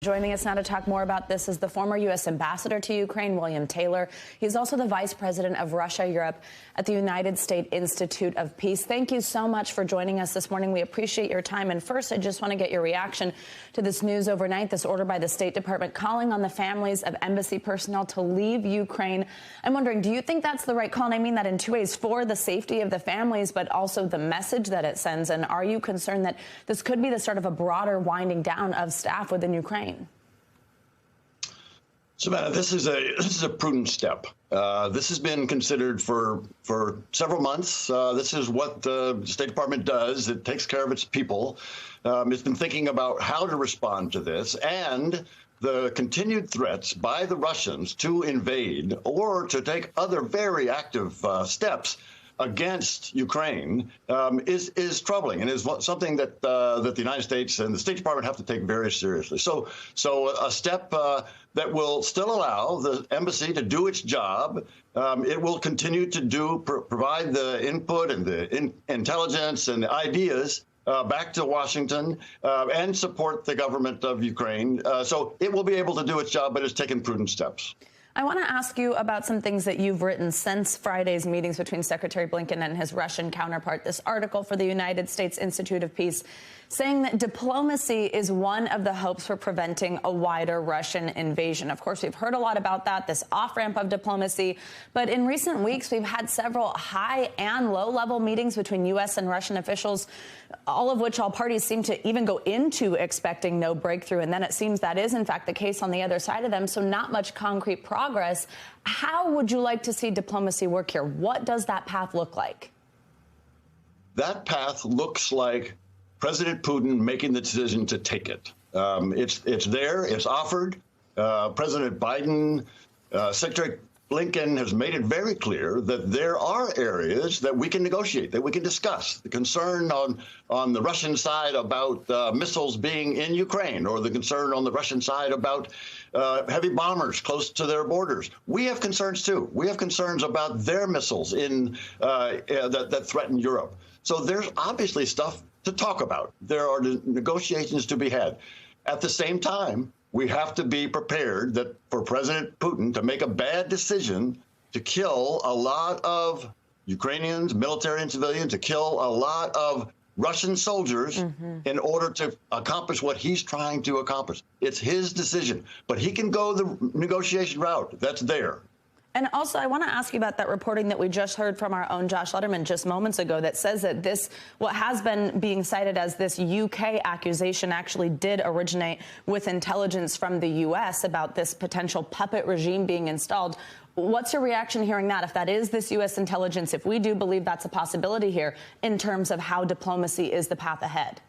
Joining us now to talk more about this is the former U.S. ambassador to Ukraine, William Taylor. He's also the vice president of Russia-Europe at the United States Institute of Peace. Thank you so much for joining us this morning. We appreciate your time. And first, I just want to get your reaction to this news overnight, this order by the State Department calling on the families of embassy personnel to leave Ukraine. I'm wondering, do you think that's the right call? And I mean that in two ways, for the safety of the families, but also the message that it sends. And are you concerned that this could be the start of a broader winding down of staff within Ukraine? Savannah, this is a prudent step. This has been considered for several months. This is what the State Department does. It takes care of its people. It's been thinking about how to respond to this and the continued threats by the Russians to invade or to take other very active steps against Ukraine is troubling and is something that the United States and the State Department have to take very seriously. So a step that will still allow the embassy to do its job. It will continue to provide the input and the intelligence and the ideas back to Washington and support the government of Ukraine. So it will be able to do its job, but it's taken prudent steps. I want to ask you about some things that you've written since Friday's meetings between Secretary Blinken and his Russian counterpart. This article for the United States Institute of Peace saying that diplomacy is one of the hopes for preventing a wider Russian invasion. Of course, we've heard a lot about that, this off-ramp of diplomacy. But in recent weeks, we've had several high and low-level meetings between U.S. and Russian officials, all of which all parties seem to even go into expecting no breakthrough. And then it seems that is, in fact, the case on the other side of them. So not much concrete progress. How would you like to see diplomacy work here? What does that path look like? That path looks like President Putin making the decision to take it. It's there. It's offered. President Biden, Secretary Blinken has made it very clear that there are areas that we can negotiate, that we can discuss. The concern on the Russian side about missiles being in Ukraine, or the concern on the Russian side about heavy bombers close to their borders. We have concerns, too. We have concerns about their missiles that threaten Europe. So there's obviously stuff to talk about. There are negotiations to be had. At the same time, we have to be prepared that for President Putin to make a bad decision to kill a lot of Ukrainians, military and civilians, to kill a lot of Russian soldiers in order to accomplish what he's trying to accomplish. It's his decision, but he can go the negotiation route. That's there. And also, I want to ask you about that reporting that we just heard from our own Josh Letterman just moments ago that says that this, what has been being cited as this UK accusation, actually did originate with intelligence from the U.S. about this potential puppet regime being installed. What's your reaction hearing that? If that is this U.S. intelligence, if we do believe that's a possibility here in terms of how diplomacy is the path ahead?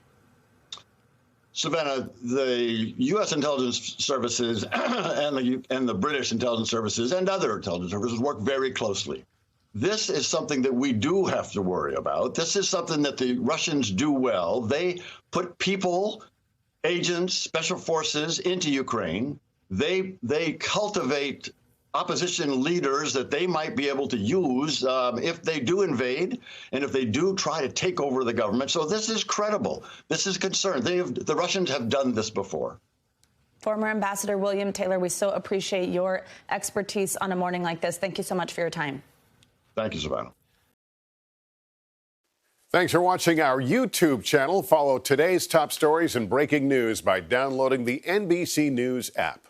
Savannah, the U.S. intelligence services and the British intelligence services and other intelligence services work very closely. This is something that we do have to worry about. This is something that the Russians do well. They put people, agents, special forces into Ukraine. They cultivate opposition leaders that they might be able to use if they do invade and if they do try to take over the government. So this is credible. This is concerned. The Russians have done this before. Former Ambassador William Taylor, we so appreciate your expertise on a morning like this. Thank you so much for your time. Thank you, Savannah. Thanks for watching our YouTube channel. Follow today's top stories and breaking news by downloading the NBC News app.